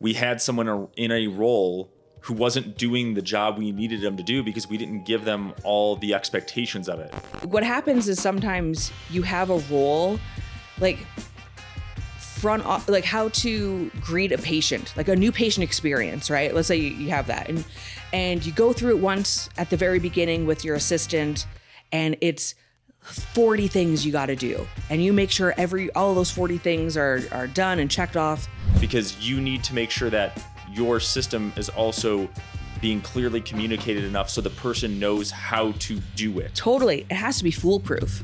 we had someone in a role who wasn't doing the job we needed them to do because we didn't give them all the expectations of it. What happens is sometimes you have a role, like how to greet a patient, like a new patient experience, right? Let's say you have that, and you go through it once at the very beginning with your assistant, and it's 40 things you got to do, and you make sure all of those 40 things are done and checked off. Because you need to make sure that your system is also being clearly communicated enough so the person knows how to do it. Totally. It has to be foolproof.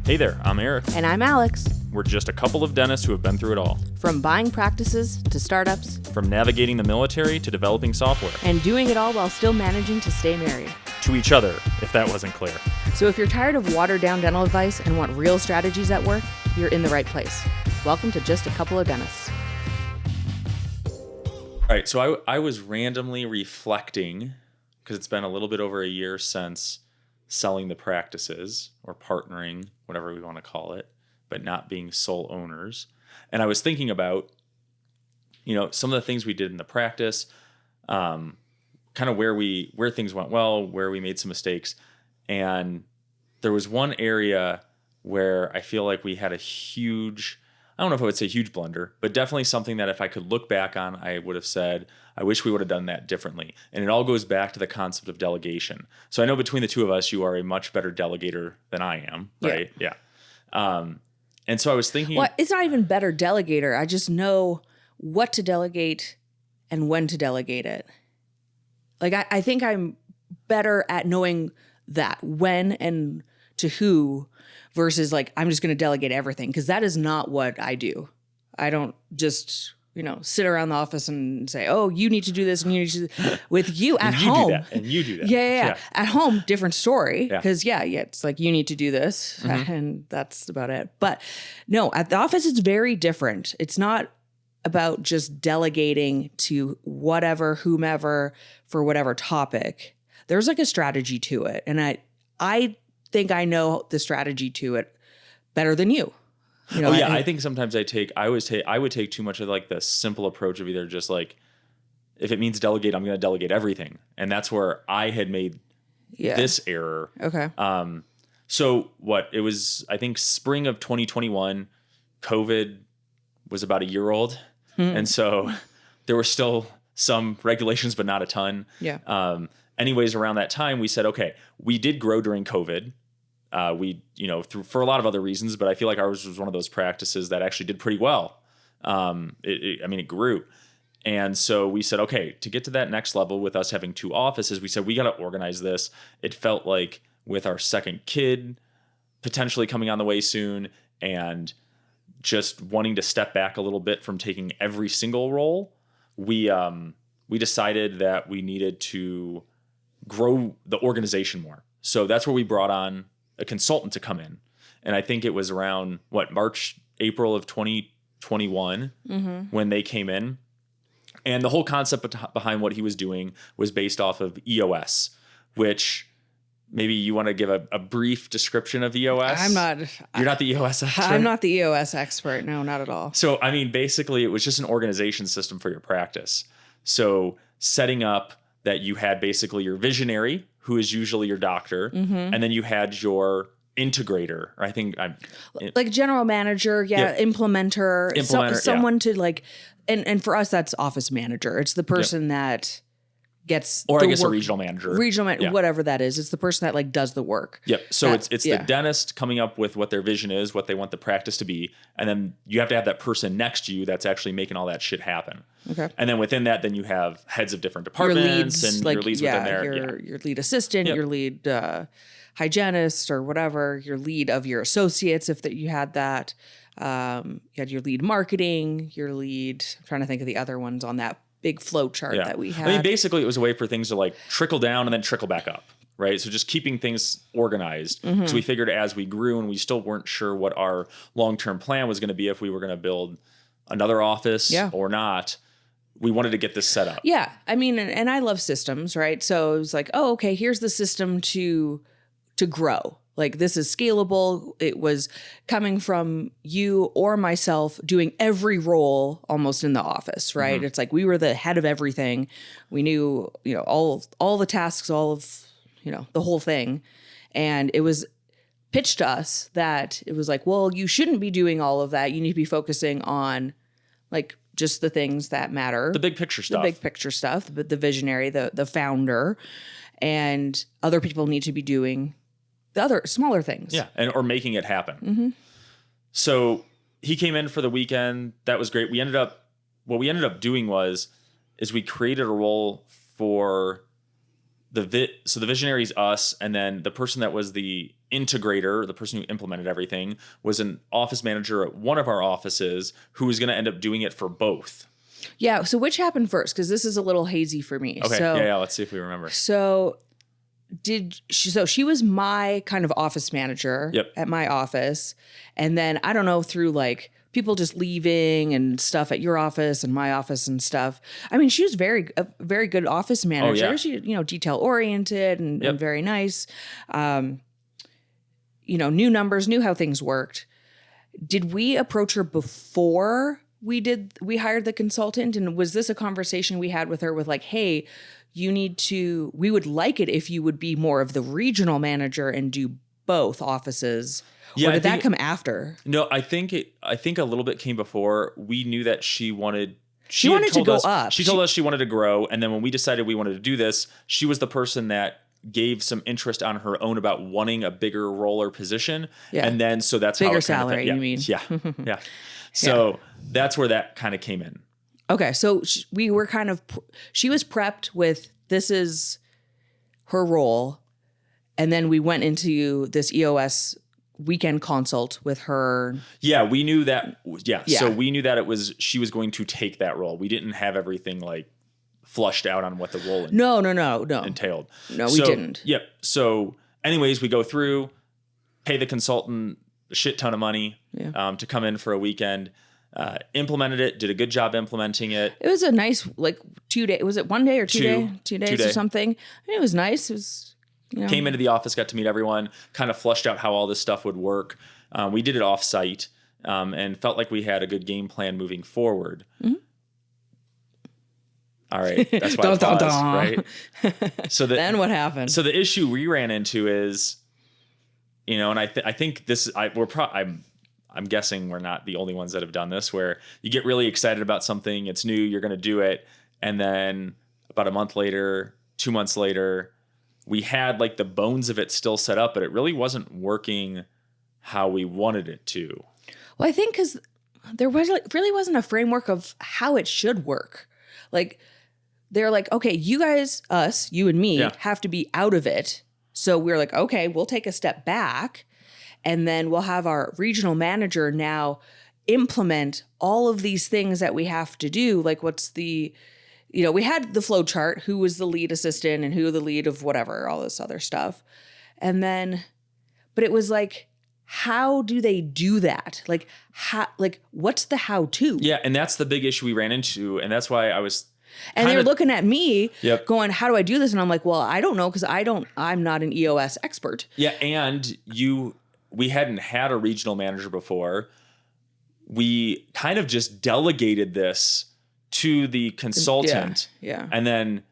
Hey there, I'm Eric. And I'm Alex. We're just a couple of dentists who have been through it all. From buying practices to startups. From navigating the military to developing software. And doing it all while still managing to stay married. To each other, if that wasn't clear. So if you're tired of watered-down dental advice and want real strategies at work, you're in the right place. Welcome to Just a Couple of Dentists. All right, so I was randomly reflecting, because it's been a little bit over a year since selling the practices, or partnering, whatever we want to call it, but not being sole owners. And I was thinking about, some of the things we did in the practice, kind of where things went well, where we made some mistakes. And there was one area where I feel like we had a huge, I don't know if I would say huge blunder, but definitely something that if I could look back on, I would have said, I wish we would have done that differently. And it all goes back to the concept of delegation. So I know between the two of us, you are a much better delegator than I am, right? Yeah. And so I was thinking... Well, it's not even better delegator. I just know what to delegate and when to delegate it. Like, I think I'm better at knowing that when and to who versus like, I'm just going to delegate everything, because that is not what I do. I don't just, sit around the office and say, oh, you need to do this and you need to do this. With you at home. And you do that. Yeah. At home, different story. Because, it's like, you need to do this. Mm-hmm. And that's about it. But no, at the office, it's very different. It's not about just delegating to whatever, whomever, for whatever topic. There's like a strategy to it. And I think I know the strategy to it better than you. I think sometimes I would take too much of like the simple approach of either just like, if it means delegate, I'm going to delegate everything. And that's where I had made this error. Okay. So it was, I think spring of 2021, COVID was about a year old. And so there were still some regulations, but not a ton. Yeah. Anyways, around that time, we said, okay, we did grow during COVID. For a lot of other reasons, but I feel like ours was one of those practices that actually did pretty well. It grew. And so we said, okay, to get to that next level with us having two offices, we said, we got to organize this. It felt like with our second kid potentially coming on the way soon and just wanting to step back a little bit from taking every single role, we decided that we needed to grow the organization more. So that's where we brought on a consultant to come in. And I think it was around April of 2021 when they came in. And the whole concept behind what he was doing was based off of EOS, which maybe you want to give a brief description of EOS. You're not the EOS expert? I'm not the EOS expert. No, not at all. So, basically it was just an organization system for your practice. So setting up that you had basically your visionary, who is usually your doctor, and then you had your integrator, or I think like general manager, implementer, someone to like, and for us that's office manager. It's the person that gets, or I guess a regional manager, whatever that is. It's the person that like does the work. Yep. So it's the dentist coming up with what their vision is, what they want the practice to be, and then you have to have that person next to you that's actually making all that shit happen. Okay. And then within that, then you have heads of different departments your leads within there. Your lead assistant, your lead hygienist or whatever, your lead of your associates, if that you had that. You had your lead marketing, your lead, I'm trying to think of the other ones on that big flow chart that we had. Basically it was a way for things to like trickle down and then trickle back up, right? So just keeping things organized. So we figured as we grew and we still weren't sure what our long-term plan was going to be, if we were going to build another office or not, we wanted to get this set up. Yeah. And I love systems, right? So it was like, oh, okay, here's the system to grow. Like, this is scalable. It was coming from you or myself doing every role almost in the office, right? It's like we were the head of everything. We knew, all the tasks, all of, the whole thing. And it was pitched to us that it was like, well, you shouldn't be doing all of that. You need to be focusing on like just the things that matter. The big picture stuff. The big picture stuff, the visionary, the founder, and other people need to be doing the other smaller things. Yeah, or making it happen. So he came in for the weekend. That was great. What we ended up doing is we created a role for so the visionary is us, and then the person that was the integrator, the person who implemented everything, was an office manager at one of our offices who was going to end up doing it for both. Yeah. So which happened first? Because this is a little hazy for me. Okay. So, yeah. Let's see if we remember. So she was my kind of office manager at my office. And then I don't know, through like people just leaving and stuff at your office and my office and stuff. I mean, she was a very good office manager. Oh, yeah. She, detail oriented and very nice. Knew numbers, knew how things worked. Did we approach her before we hired the consultant? And was this a conversation we had with her with like, hey, we would like it if you would be more of the regional manager and do both offices. Yeah, or did that come after? No, I think a little bit came before. We knew that she wanted to go up. She told us she wanted to grow. And then when we decided we wanted to do this, she was the person that gave some interest on her own about wanting a bigger role or position. Yeah. And then, so that's bigger how salary, you mean? Yeah. Yeah. So that's where that kind of came in. Okay. So we were she was prepped with, this is her role. And then we went into this EOS weekend consult with her. Yeah, we knew that. Yeah. So we knew that she was going to take that role. We didn't have everything like flushed out on what the role No. entailed. No, we didn't. Yep. So anyways, we go through, pay the consultant a shit ton of money to come in for a weekend, implemented it, did a good job implementing it. It was a nice, like 2 day. Was it 1 day or 2 days? 2 days or something. I mean, it was nice. It was, Came into the office, got to meet everyone, kind of flushed out how all this stuff would work. We did it off site and felt like we had a good game plan moving forward. Mm-hmm. All right. That's why I paused, right? So then what happened? So the issue we ran into is, and I think this, I'm guessing we're not the only ones that have done this, where you get really excited about something, it's new, you're going to do it. And then about a month later, 2 months later, we had like the bones of it still set up, but it really wasn't working how we wanted it to. Well, I think because there really wasn't a framework of how it should work. Like, they're like, okay, you guys, you and me, have to be out of it. So we're like, okay, we'll take a step back, and then we'll have our regional manager now implement all of these things that we have to do. Like, we had the flow chart, who was the lead assistant and who the lead of whatever, all this other stuff. And then, but it was like, how do they do that? Like, what's the how to? Yeah. And that's the big issue we ran into. And that's why I was. And they were looking at me going, how do I do this? And I'm like, well, I don't know. Cause I'm not an EOS expert. Yeah. And we hadn't had a regional manager before. We kind of just delegated this to the consultant. Yeah. And then,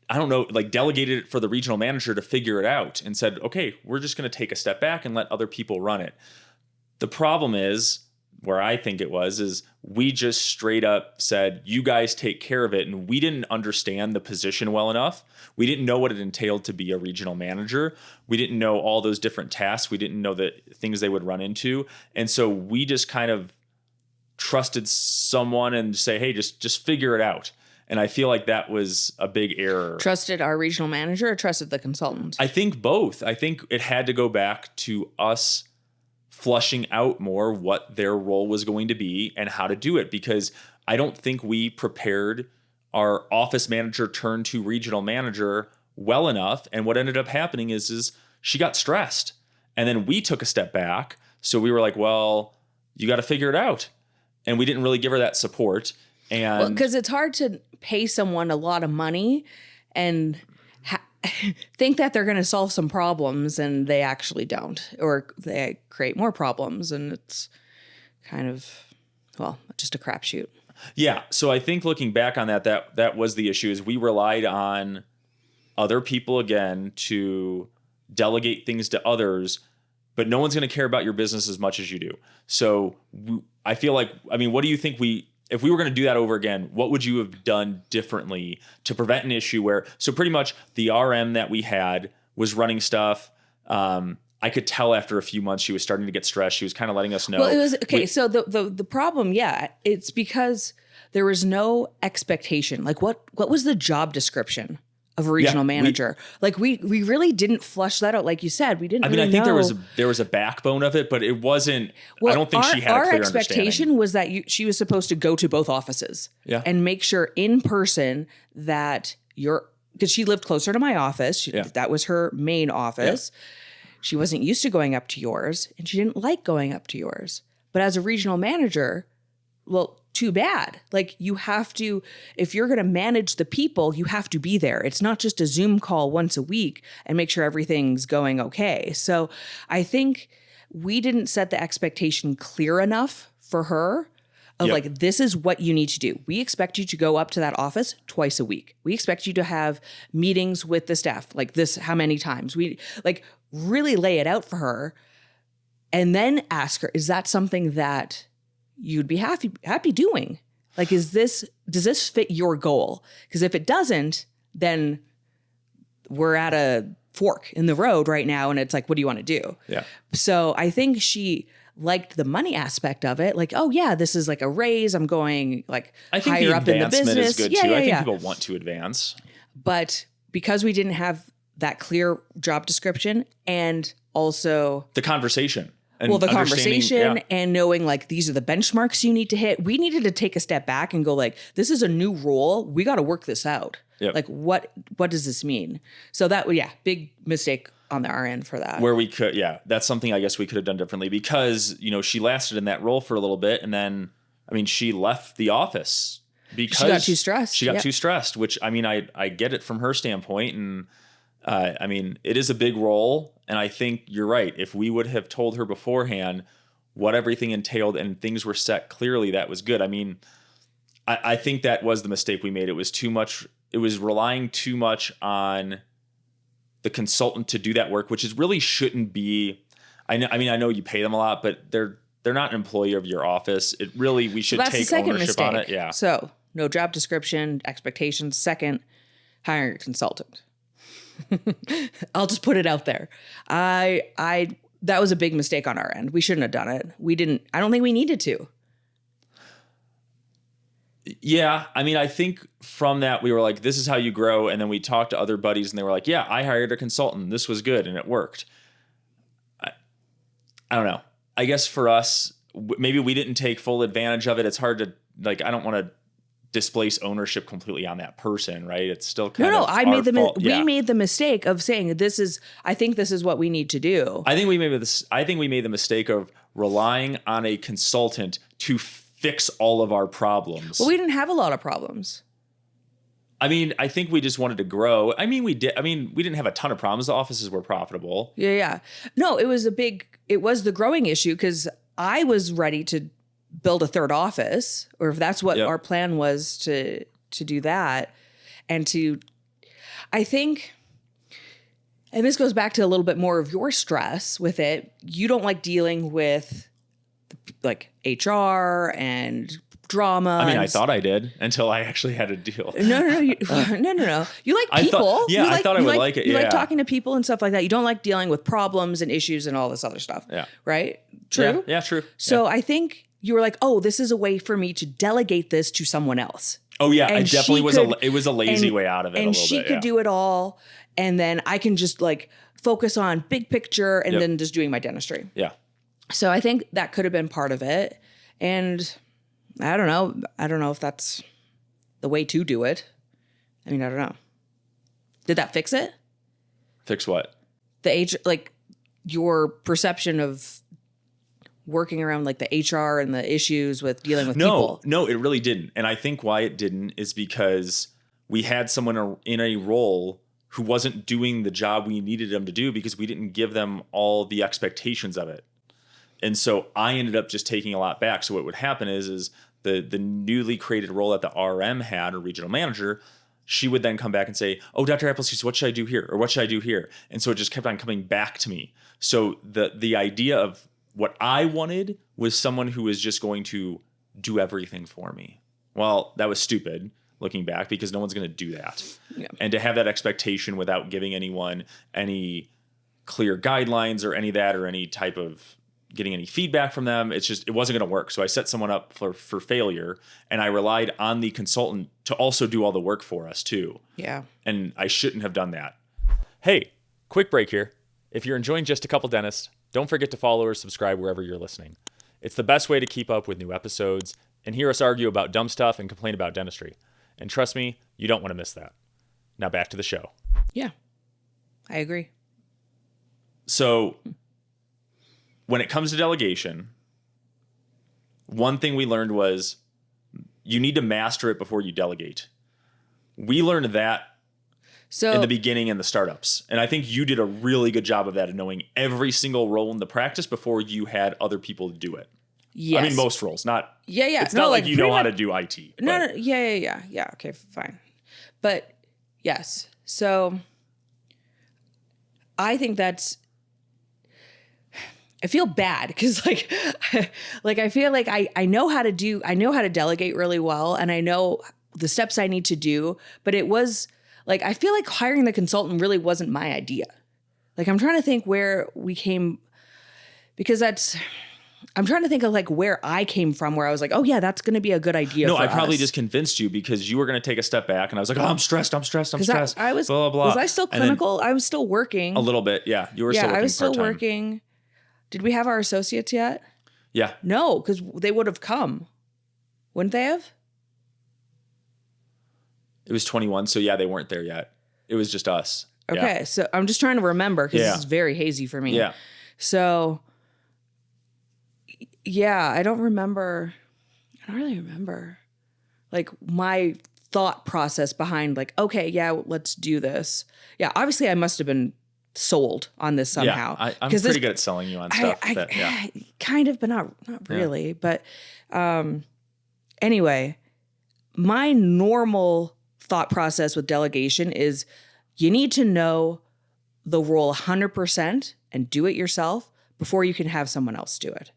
I don't know, like delegated it for the regional manager to figure it out and said, okay, we're just going to take a step back and let other people run it. The problem is, where I think it is we just straight up said, you guys take care of it. And we didn't understand the position well enough. We didn't know what it entailed to be a regional manager. We didn't know all those different tasks. We didn't know the things they would run into. And so we just kind of trusted someone and say, hey, just figure it out. And I feel like that was a big error. Trusted our regional manager or trusted the consultant? I think both. I think it had to go back to us flushing out more what their role was going to be and how to do it, because I don't think we prepared our office manager turned to regional manager well enough. And what ended up happening is she got stressed. And then we took a step back. So we were like, well, you got to figure it out. And we didn't really give her that support. And because it's hard to pay someone a lot of money and think that they're going to solve some problems and they actually don't, or they create more problems, and it's kind of, well, just a crapshoot. Yeah. So I think looking back on that was the issue, is we relied on other people again to delegate things to others, but no one's going to care about your business as much as you do. So I feel like, I mean, what do you think if we were going to do that over again, what would you have done differently to prevent an issue where, so pretty much the RM that we had was running stuff. I could tell after a few months she was starting to get stressed. She was kind of letting us know. Well, it was okay. So the problem, it's because there was no expectation. Like what was the job description of a regional manager? We really didn't flush that out. Like you said, we didn't. I mean, I think there was a backbone of it, but it wasn't. Well, I don't think she had a clear understanding. Our expectation was that she was supposed to go to both offices, and make sure in person that because she lived closer to my office. That was her main office. Yeah. She wasn't used to going up to yours, and she didn't like going up to yours. But as a regional manager, well, too bad. Like, you have to, if you're going to manage the people, you have to be there. It's not just a Zoom call once a week and make sure everything's going okay. So I think we didn't set the expectation clear enough for her of like, this is what you need to do. We expect you to go up to that office twice a week. We expect you to have meetings with the staff like this, how many times? We really lay it out for her and then ask her, is that something that you'd be happy doing? Like, does this fit your goal? Because if it doesn't, then we're at a fork in the road right now. And it's like, what do you want to do? Yeah. So I think she liked the money aspect of it. Like, oh yeah, this is like a raise. I'm going like higher up in the business. Is good too. I think people want to advance. But because we didn't have that clear job description and also the conversation. The conversation and knowing like these are the benchmarks you need to hit. We needed to take a step back and go like, this is a new role. We got to work this out. Yep. Like what does this mean? So that big mistake on our end for that. Where we could, that's something I guess we could have done differently because, she lasted in that role for a little bit. And then, she left the office because she got too stressed. She got too stressed, which I get it from her standpoint. And it is a big role. And I think you're right. If we would have told her beforehand what everything entailed and things were set clearly, that was good. I think that was the mistake we made. It was too much. It was relying too much on the consultant to do that work, which really shouldn't be. I know you pay them a lot, but they're not an employee of your office. We should take ownership on it. Yeah. So no job description, expectations. Second, hiring a consultant. I'll just put it out there. That was a big mistake on our end. We shouldn't have done it. I don't think we needed to. Yeah. I think from that we were like, this is how you grow. And then we talked to other buddies and they were like, yeah, I hired a consultant. This was good. And it worked. I don't know. I guess for us, maybe we didn't take full advantage of it. It's hard to I don't want to displace ownership completely on that person, right? It's still kind of I made we made the mistake of saying I think this is what we need to do. I think we made the mistake of relying on a consultant to fix all of our problems. Well, we didn't have a lot of problems. I think we just wanted to grow. We did. We didn't have a ton of problems. The offices were profitable. Yeah. No, it was the growing issue because I was ready to build a third office, or if that's what our plan was to do that. And I think, and this goes back to a little bit more of your stress with it. You don't like dealing with like HR and drama. I thought I did until I actually had a deal. No. No. You like people. I thought I would like it. You like talking to people and stuff like that. You don't like dealing with problems and issues and all this other stuff. Yeah. Right? True? Yeah, true. So I think you were like, oh, this is a way for me to delegate this to someone else. Oh yeah, and it definitely was a lazy way out of it. And she could do it all. And then I can just focus on big picture and then just doing my dentistry. Yeah. So I think that could have been part of it. And I don't know. I don't know if that's the way to do it. I don't know. Did that fix it? Fix what? Your perception of working around the HR and the issues with dealing with people. No, it really didn't. And I think why it didn't is because we had someone in a role who wasn't doing the job we needed them to do because we didn't give them all the expectations of it. And so I ended up just taking a lot back. So what would happen is the newly created role that the RM had, or regional manager, she would then come back and say, oh, Dr. Appleseed, what should I do here? Or what should I do here? And so it just kept on coming back to me. So the idea of what I wanted was someone who was just going to do everything for me. Well, that was stupid looking back, because no one's going to do that. Yeah. And to have that expectation without giving anyone any clear guidelines or any of that, or any type of getting any feedback from them, it wasn't going to work. So I set someone up for failure, and I relied on the consultant to also do all the work for us too. Yeah. And I shouldn't have done that. Hey, quick break here. If you're enjoying Just a Couple Dentists, don't forget to follow or subscribe wherever you're listening. It's the best way to keep up with new episodes and hear us argue about dumb stuff and complain about dentistry. And trust me, you don't want to miss that. Now back to the show. Yeah, I agree. So when it comes to delegation, one thing we learned was you need to master it before you delegate. We learned that in the beginning in the startups. And I think you did a really good job of that, of knowing every single role in the practice before you had other people to do it. Yes. I mean, most roles, not. Yeah. It's not like you know how to do IT. No. Yeah. Okay, fine. But yes. So I think I feel bad because like I feel like I know how to delegate really well, and I know the steps I need to do, but it was like, I feel like hiring the consultant really wasn't my idea. Like, I'm trying to think where we came, because I'm trying to think of like where I came from, where I was like, oh yeah, that's going to be a good idea. No, for I probably us. just convinced you because you were going to take a step back, and I was like, oh, I'm stressed. I was blah, blah, blah. Was I still clinical? I was still working. A little bit. Yeah. You were still working I was still part-time. working. Did we have our associates yet? Yeah. No, because they would have come. Wouldn't they have? It was 21. So yeah, they weren't there yet. It was just us. Okay. Yeah. So I'm just trying to remember, because this is very hazy for me. Yeah. So yeah, I don't really remember like my thought process behind like, okay, yeah, let's do this. Yeah. Obviously I must've been sold on this somehow. Yeah, I'm pretty good at selling you on stuff. Kind of, but not really. Yeah. But anyway, my normal thought process with delegation is you need to know the role 100% and do it yourself before you can have someone else do it.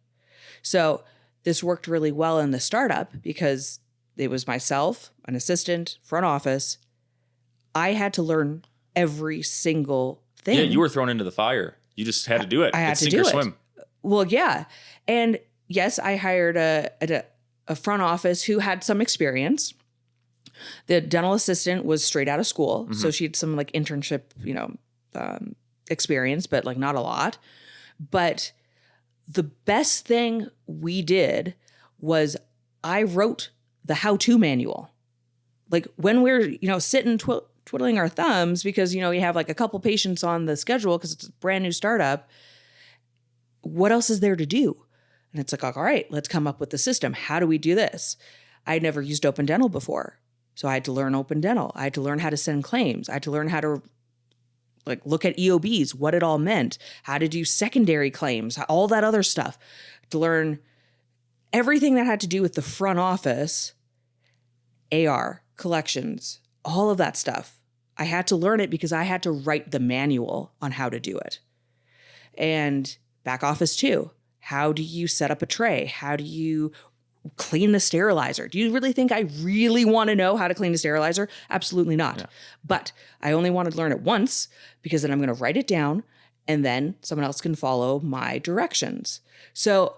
So this worked really well in the startup because it was myself, an assistant, front office. I had to learn every single thing. Yeah, you were thrown into the fire. You just had to do it. I had it's to sink do or it. swim. Well, yeah. And yes, I hired a front office who had some experience. The dental assistant was straight out of school. Mm-hmm. So she had some like internship, experience, but like not a lot. But the best thing we did was I wrote the how-to manual. Like when we're, sitting twiddling our thumbs because, you have like a couple patients on the schedule because it's a brand new startup. What else is there to do? And it's like, all right, let's come up with the system. How do we do this? I'd never used Open Dental before. So I had to learn Open Dental. I had to learn how to send claims. I had to learn how to like look at EOBs, what it all meant, how to do secondary claims, all that other stuff, to learn everything that had to do with the front office, AR, collections, all of that stuff. I had to learn it because I had to write the manual on how to do it. And back office too. How do you set up a tray? How do you clean the sterilizer? Do you really think I really want to know how to clean a sterilizer? Absolutely not. Yeah. But I only wanted to learn it once because then I'm going to write it down and then someone else can follow my directions. So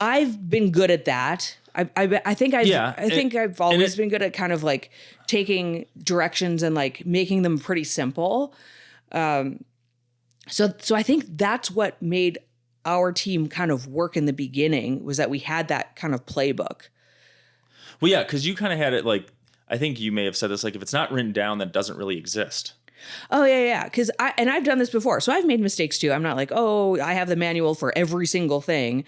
I've been good at that. I think I've always been good at kind of like taking directions and like making them pretty simple. So I think that's what made our team kind of work in the beginning, was that we had that kind of playbook. Well, yeah, because you kind of had it like, I think you may have said this, like if it's not written down, that doesn't really exist. Oh, yeah. Because I've done this before. So I've made mistakes too. I'm not like, oh, I have the manual for every single thing.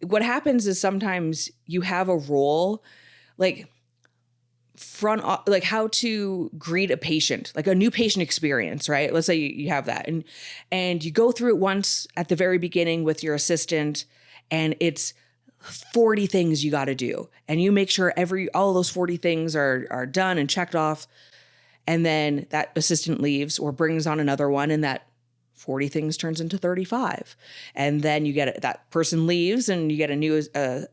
What happens is sometimes you have a role, like like how to greet a patient, like a new patient experience, right? Let's say you have that and you go through it once at the very beginning with your assistant, and it's 40 things you got to do. And you make sure all of those 40 things are done and checked off. And then that assistant leaves or brings on another one, and that 40 things turns into 35. And then that person leaves and you get a new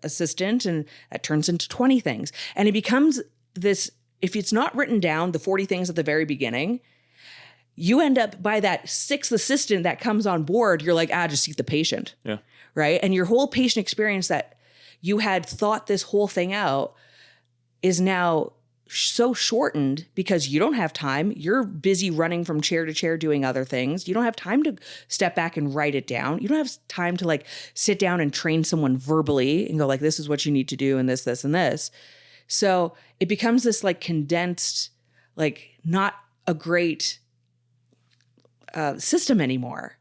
assistant, and that turns into 20 things. And it becomes this, if it's not written down, the 40 things at the very beginning, you end up by that sixth assistant that comes on board, you're like, just see the patient. Yeah. Right. And your whole patient experience that you had thought this whole thing out is now so shortened because you don't have time. You're busy running from chair to chair doing other things. You don't have time to step back and write it down. You don't have time to like sit down and train someone verbally and go like, this is what you need to do and this, and this. So it becomes this like condensed, like not a great system anymore.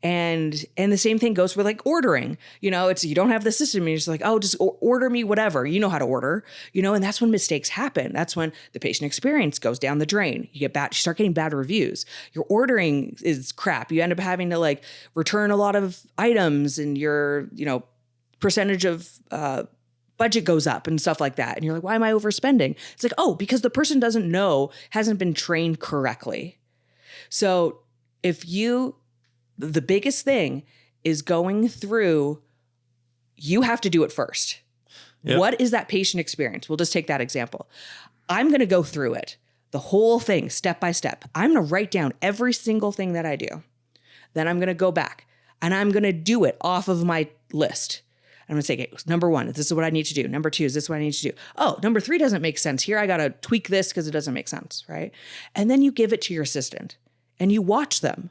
And the same thing goes with like ordering, you don't have the system. And you're just like, just order me whatever. You know how to order, and that's when mistakes happen. That's when the patient experience goes down the drain. You start getting bad reviews. Your ordering is crap. You end up having to like return a lot of items, and your, percentage of budget goes up and stuff like that. And you're like, why am I overspending? It's like, because the person hasn't been trained correctly. So the biggest thing is going through, you have to do it first. Yep. What is that patient experience? We'll just take that example. I'm going to go through it, the whole thing, step by step. I'm going to write down every single thing that I do. Then I'm going to go back and I'm going to do it off of my list. I'm going to say, okay, number 1, this is what I need to do. Number 2, is this what I need to do? Number 3 doesn't make sense here. I got to tweak this because it doesn't make sense, right? And then you give it to your assistant and you watch them.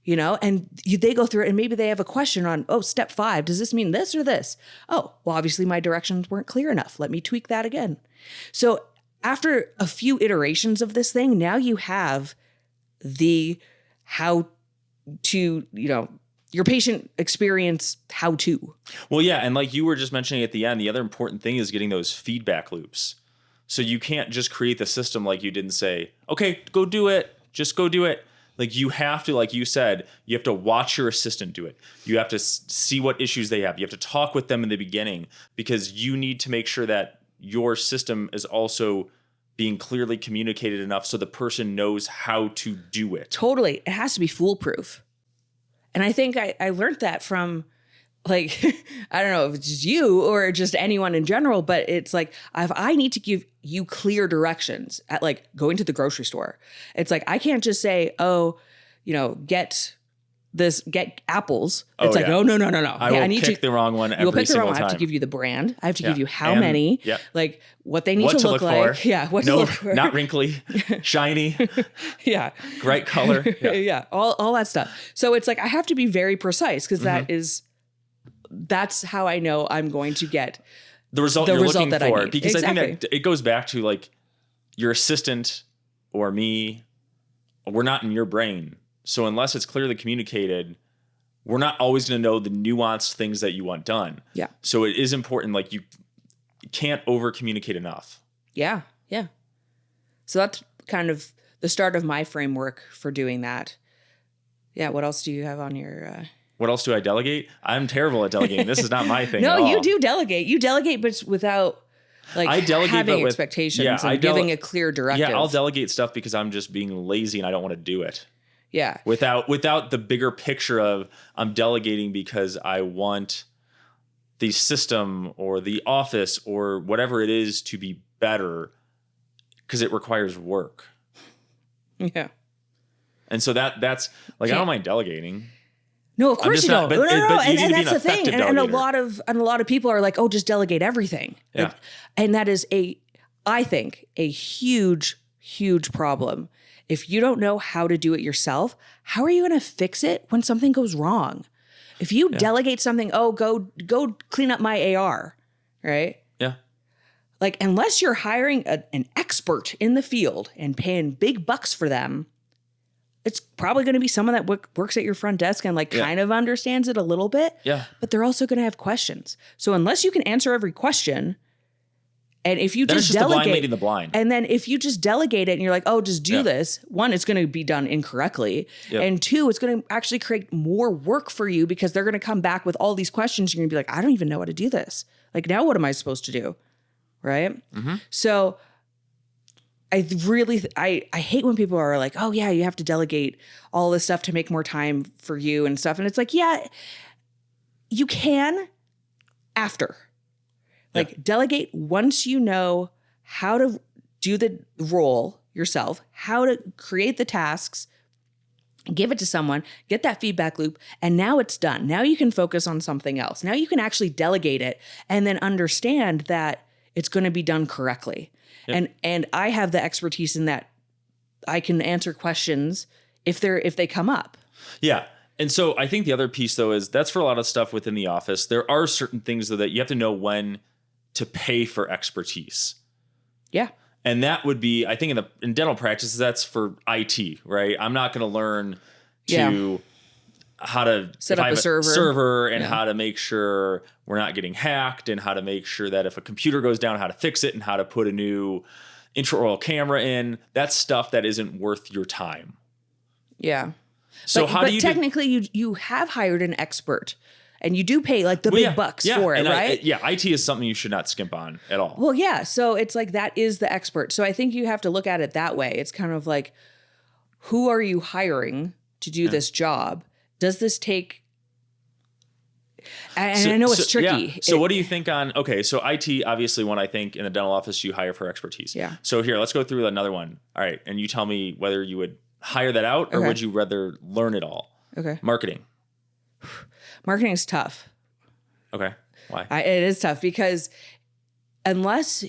And they go through it, and maybe they have a question on, step 5, does this mean this or this? Obviously my directions weren't clear enough. Let me tweak that again. So after a few iterations of this thing, now you have the how to, your patient experience how to. Well, yeah. And like you were just mentioning at the end, the other important thing is getting those feedback loops. So you can't just create the system like you didn't say, okay, go do it. Just go do it. Like you have to, like you said, you have to watch your assistant do it. You have to see what issues they have. You have to talk with them in the beginning because you need to make sure that your system is also being clearly communicated enough so the person knows how to do it. Totally. It has to be foolproof. And I think I learned that from like, I don't know if it's just you or just anyone in general, but it's like, if I need to give you clear directions at like going to the grocery store, it's like, I can't just say, get apples. It's like, no. I will pick the wrong one every single time. You'll pick the wrong one. I have to give you the brand. I have to give you how many, like what they need to look like. For. Yeah. What to look for. Not wrinkly, shiny. Yeah. Bright color. Yeah. All that stuff. So it's like, I have to be very precise because that's how I know I'm going to get the result you're looking for. Because exactly. I think that it goes back to like your assistant or me, we're not in your brain. So unless it's clearly communicated, we're not always going to know the nuanced things that you want done. Yeah. So it is important. Like you can't over communicate enough. Yeah. Yeah. So that's kind of the start of my framework for doing that. Yeah. What else do you have on your... What else do I delegate? I'm terrible at delegating. This is not my thing. No, at all. You do delegate. You delegate, but without like having expectations and giving a clear directive. Yeah, I'll delegate stuff because I'm just being lazy and I don't want to do it. Yeah. Without the bigger picture of I'm delegating because I want the system or the office or whatever it is to be better because it requires work. Yeah. And so that's like, I don't mind delegating. No, of course you don't. No. And that's the thing. And a lot of people are like, just delegate everything. Yeah. Like, and that is I think a huge, huge problem. If you don't know how to do it yourself, how are you going to fix it when something goes wrong? If you delegate something, go clean up my AR, right? Yeah. Like, unless you're hiring an expert in the field and paying big bucks for them, it's probably going to be someone that works at your front desk and kind of understands it a little bit. Yeah. But they're also going to have questions. So unless you can answer every question And if you then just it's just the blind delegate, leading the blind. and then if you just delegate it and you're like, oh, just do this, one, it's going to be done incorrectly. And two, it's going to actually create more work for you because they're going to come back with all these questions. You're going to be like, I don't even know how to do this. Like, now what am I supposed to do? Right. So I really, I hate when people are like, oh yeah, you have to delegate all this stuff to make more time for you and stuff. And it's like, yeah, you can after. Like delegate once you know how to do the role yourself, how to create the tasks, give it to someone, get that feedback loop, and now it's done. Now you can focus on something else. Now you can actually delegate it and then understand that it's going to be done correctly. And I have the expertise in that I can answer questions if they come up. Yeah. And so I think the other piece though is that's for a lot of stuff within the office. There are certain things though that you have to know when to pay for expertise. Yeah. And that would be, I think in dental practices, that's for IT, right? I'm not going to learn how to set up a server and how to make sure we're not getting hacked and how to make sure that if a computer goes down, how to fix it and how to put a new intraoral camera in. That's stuff that isn't worth your time. Yeah. So but technically you have hired an expert. And you do pay like the big bucks for it, right? IT is something you should not skimp on at all. Well, yeah. So it's like that is the expert. So I think you have to look at it that way. It's kind of like, who are you hiring to do this job? Does this take... And I know it's tricky. Yeah. So what do you think on... Okay, so IT, obviously one I think in the dental office you hire for expertise. Yeah. So here, let's go through another one. All right. And you tell me whether you would hire that out or would you rather learn it all? Okay. Marketing. Marketing is tough. Okay. Why? It is tough because unless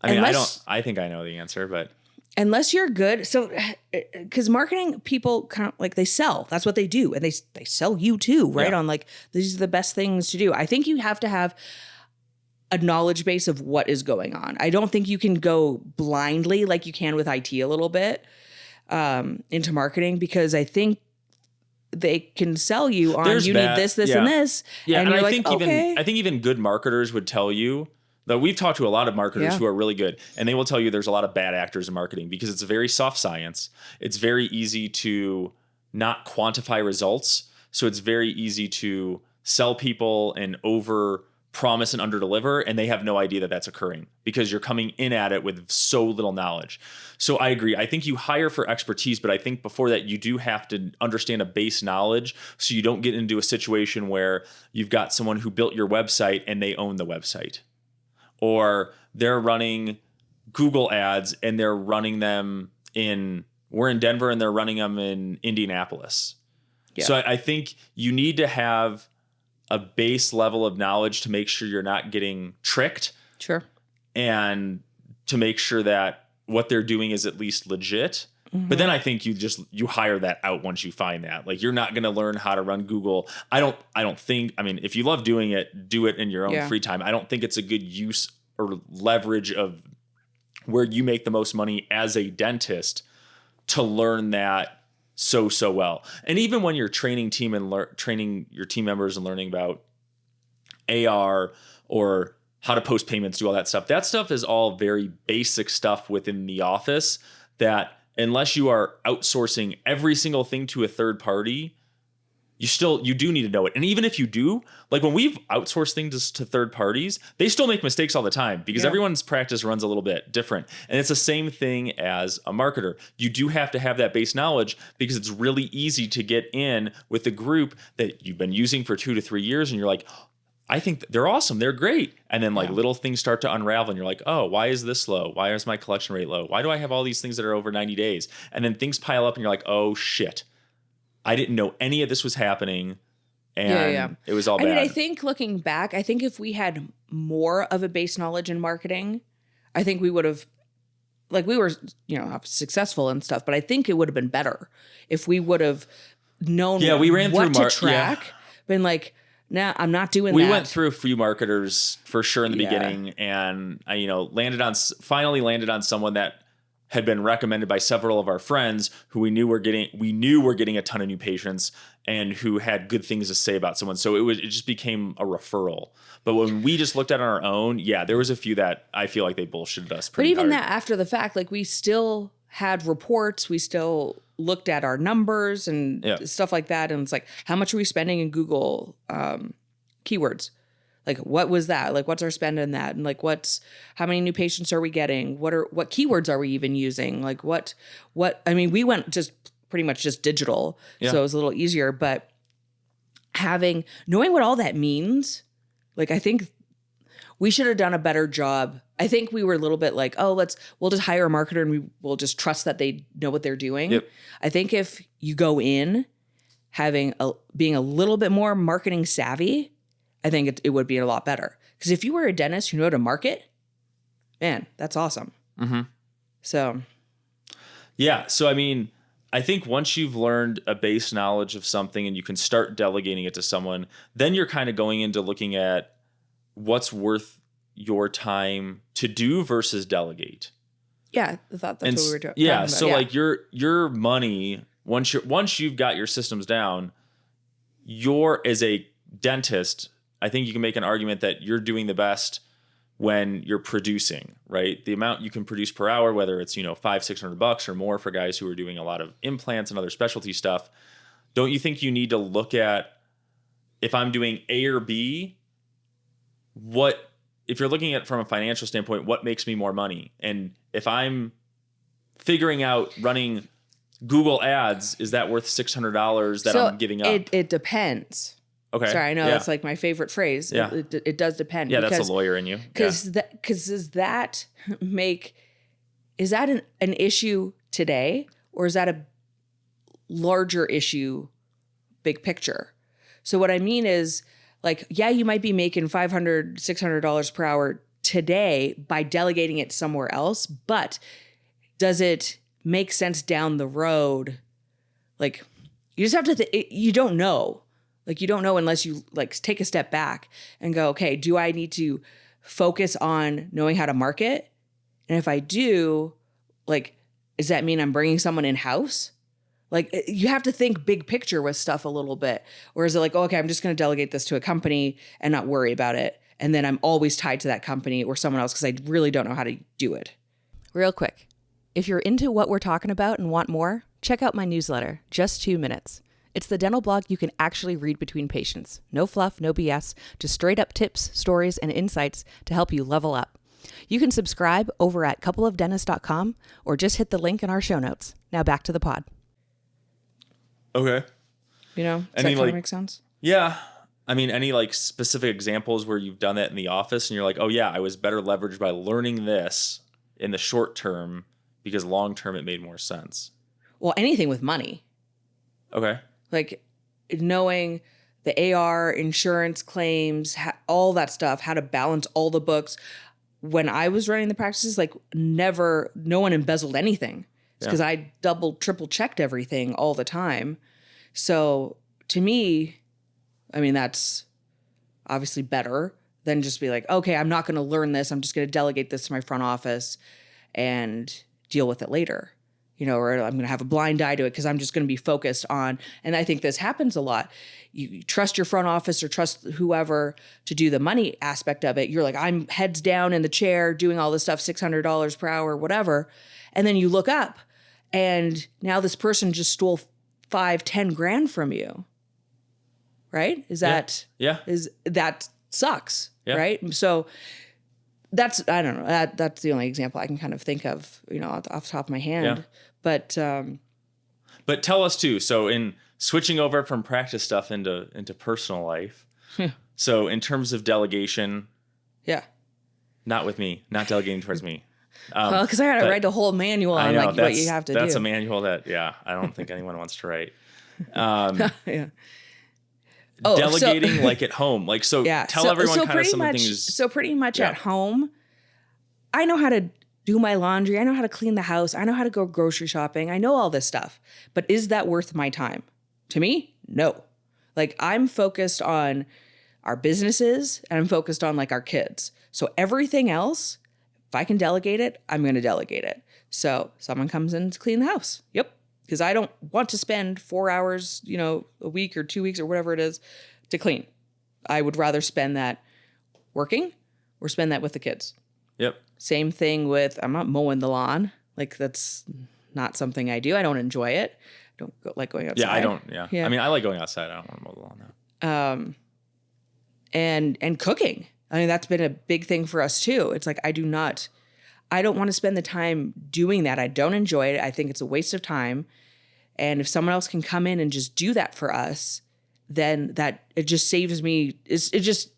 I think I know the answer, but unless you're good. So, because marketing people kind of like they sell. That's what they do, and they sell you too, right? On like these are the best things to do. I think you have to have a knowledge base of what is going on. I don't think you can go blindly like you can with IT a little bit into marketing because I think they can sell you on need this, and this. Yeah, and you're I think even good marketers would tell you that we've talked to a lot of marketers who are really good, and they will tell you there's a lot of bad actors in marketing because it's a very soft science. It's very easy to not quantify results. So it's very easy to sell people and over promise and under deliver, and they have no idea that that's occurring because you're coming in at it with so little knowledge. So I agree. I think you hire for expertise, but I think before that you do have to understand a base knowledge so you don't get into a situation where you've got someone who built your website and they own the website, or they're running Google ads and they're running them we're in Denver and they're running them in Indianapolis. Yeah. So I think you need to have a base level of knowledge to make sure you're not getting tricked. Sure. And to make sure that what they're doing is at least legit. Mm-hmm. But then I think you hire that out once you find that. Like you're not going to learn how to run Google. I don't think, I mean, if you love doing it, do it in your own free time. I don't think it's a good use or leverage of where you make the most money as a dentist to learn that so well. And even when you're training training your team members and learning about AR or how to post payments, do all that stuff is all very basic stuff within the office that unless you are outsourcing every single thing to a third party, you do need to know it. And even if you do, like when we've outsourced things to third parties, they still make mistakes all the time because everyone's practice runs a little bit different. And it's the same thing as a marketer. You do have to have that base knowledge because it's really easy to get in with a group that you've been using for 2 to 3 years and you're like, I think they're awesome. They're great. And then little things start to unravel and you're like, oh, why is this low? Why is my collection rate low? Why do I have all these things that are over 90 days? And then things pile up and you're like, oh shit. I didn't know any of this was happeing, and it was all bad. I mean, I think looking back, I think if we had more of a base knowledge in marketing, I think we would have, like we were, successful and stuff, but I think it would have been better if we would have known we ran what through to track, been like, nah, I'm not doing we that. We went through a few marketers for sure in the beginning, and I, finally landed on someone that had been recommended by several of our friends who we knew were getting a ton of new patients and who had good things to say about someone. So it just became a referral. But when we just looked at it on our own, yeah, there was a few that I feel like they bullshitted us pretty But even hard. that after the fact, like we still had reports, we still looked at our numbers and stuff like that. And it's like, how much are we spending in Google keywords? Like, what was that? Like, what's our spend in that? And like, how many new patients are we getting? What keywords are we even using? Like I mean, we went just pretty much just digital. So it was a little easier, but knowing what all that means, like, I think we should have done a better job. I think we were a little bit like, we'll just hire a marketer and we'll just trust that they know what they're doing. Yep. I think if you go in being a little bit more marketing savvy, I think it would be a lot better. Because if you were a dentist who knew how to market, man, that's awesome. Mm-hmm. So. Yeah. So, I mean, I think once you've learned a base knowledge of something and you can start delegating it to someone, then you're kind of going into looking at what's worth your time to do versus delegate. Yeah, I thought that's what we were doing. Yeah. So like your money, once you've got your systems down, as a dentist, I think you can make an argument that you're doing the best when you're producing, right? The amount you can produce per hour, whether it's, $500-$600 or more for guys who are doing a lot of implants and other specialty stuff. Don't you think you need to look at, if I'm doing A or B, if you're looking at it from a financial standpoint, what makes me more money? And if I'm figuring out running Google ads, is that worth $600 that I'm giving up? It depends. Okay. Sorry, I know that's like my favorite phrase. Yeah. It does depend. Yeah, that's a lawyer in you. Because is that an issue today, or is that a larger issue, big picture? So what I mean is, like, yeah, you might be making $500, $600 per hour today by delegating it somewhere else, but does it make sense down the road? Like, you just have to, you don't know. Like, you don't know unless you like take a step back and go, okay, do I need to focus on knowing how to market? And if I do, like, does that mean I'm bringing someone in-house? Like, you have to think big picture with stuff a little bit. Or is it like, okay, I'm just going to delegate this to a company and not worry about it. And then I'm always tied to that company or someone else because I really don't know how to do it. Real quick, if you're into what we're talking about and want more, check out my newsletter, Just 2 Minutes. It's the dental blog you can actually read between patients. No fluff, no BS, just straight up tips, stories, and insights to help you level up. You can subscribe over at coupleofdentists.com or just hit the link in our show notes. Now back to the pod. Okay. Does that kind of make sense? Yeah. I mean, any like specific examples where you've done that in the office and you're like, oh yeah, I was better leveraged by learning this in the short term because long term it made more sense. Well, anything with money. Okay. Like knowing the AR, insurance claims, all that stuff, how to balance all the books. When I was running the practices, like no one embezzled anything. It's because I double, triple checked everything all the time. So to me, I mean, that's obviously better than just be like, okay, I'm not going to learn this. I'm just going to delegate this to my front office and deal with it later. Or I'm going to have a blind eye to it because I'm just going to be focused on, and I think this happens a lot. You trust your front office or trust whoever to do the money aspect of it. You're like, I'm heads down in the chair doing all this stuff, $600 per hour, whatever. And then you look up and now this person just stole $5-10 grand from you. Right? That sucks. Yeah. Right? So I don't know. That's the only example I can kind of think of, off the top of my hand. Yeah. But tell us too. So in switching over from practice stuff into personal life. So in terms of delegation. Yeah. Not with me, not delegating towards me. Well, because I got to write the whole manual on what you have to do. That's a manual that, I don't think anyone wants to write. Yeah. Delegating like at home. Like, so tell everyone kind of some of the things. So pretty much at home, I know how to do my laundry. I know how to clean the house. I know how to go grocery shopping. I know all this stuff. But is that worth my time? To me, no. Like, I'm focused on our businesses and I'm focused on like our kids. So everything else, if I can delegate it, I'm going to delegate it. So someone comes in to clean the house. Yep. Because I don't want to spend 4 hours, a week or 2 weeks or whatever it is to clean. I would rather spend that working or spend that with the kids. Yep. Same thing with, I'm not mowing the lawn. Like, that's not something I do. I don't enjoy it. I don't like going outside. Yeah, I don't. Yeah. I mean, I like going outside. I don't want to mow the lawn now. And cooking. I mean, that's been a big thing for us too. It's like, I don't want to spend the time doing that. I don't enjoy it. I think it's a waste of time. And if someone else can come in and just do that for us, then it just saves me. It just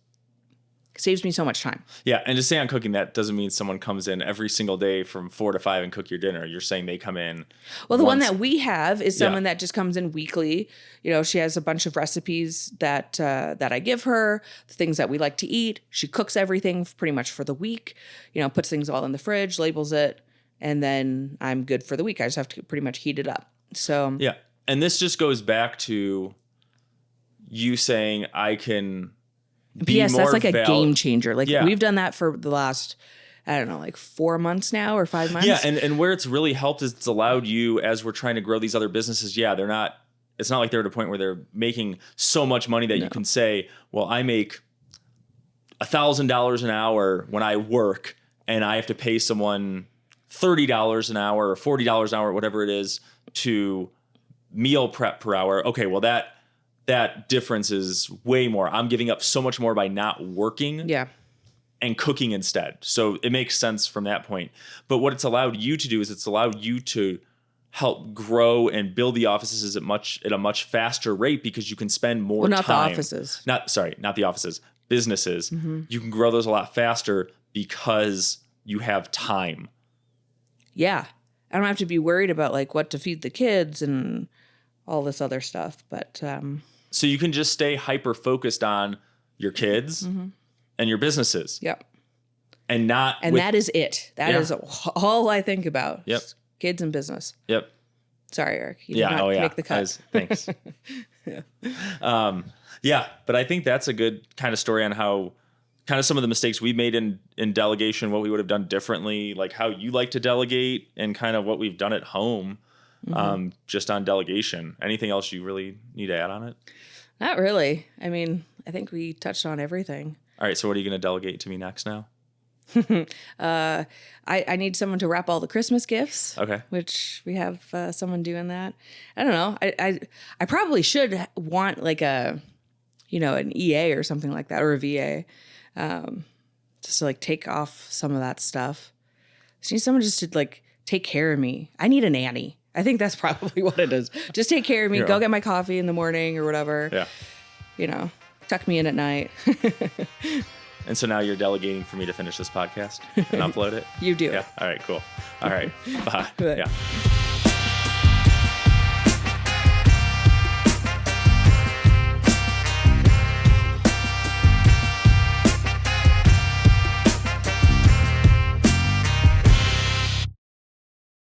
saves me so much time. Yeah. And to say on cooking, that doesn't mean someone comes in every single day from 4 to 5 and cook your dinner. You're saying they come in. Well, the one that we have is someone that just comes in weekly. She has a bunch of recipes that I give her, the things that we like to eat. She cooks everything pretty much for the week, puts things all in the fridge, labels it, and then I'm good for the week. I just have to pretty much heat it up. So yeah. And this just goes back to you saying I can be yes, more that's like a game changer. Like Yeah. we've done that for the last, I don't know, like 4 months now or 5 months. Yeah. And where it's really helped is it's allowed you, as we're trying to grow these other businesses. Yeah. It's not like they're at a point where they're making so much money that you can say, well, I make $1,000 an hour when I work and I have to pay someone $30 an hour or $40 an hour, whatever it is, to meal prep per hour. Okay, well that difference is way more. I'm giving up so much more by not working and cooking instead. So it makes sense from that point. But what it's allowed you to do is it's allowed you to help grow and build the offices at a much faster rate because you can spend more time. Not the offices. Not the offices. Businesses. Mm-hmm. You can grow those a lot faster because you have time. Yeah. I don't have to be worried about like what to feed the kids and all this other stuff. But so you can just stay hyper focused on your kids and your businesses. Yep. And that is it. That is all I think about. Yep. Kids and business. Yep. Sorry, Eric. You did not make the cut. Thanks. But I think that's a good kind of story on how kind of some of the mistakes we made in delegation, what we would have done differently, like how you like to delegate and kind of what we've done at home just on delegation. Anything else you really need to add on it? Not really. I mean, I think we touched on everything. All right. So what are you going to delegate to me next now? I need someone to wrap all the Christmas gifts. Okay. Which we have someone doing that. I don't know. I probably should want like an EA or something like that, or a VA. Just to like take off some of that stuff. I just need someone just to like take care of me. I need a nanny. I think that's probably what it is. Just take care of me. Go get my coffee in the morning or whatever. Yeah. Tuck me in at night. And so now you're delegating for me to finish this podcast and upload it? You do. Yeah. All right, cool. All right. Bye. Yeah.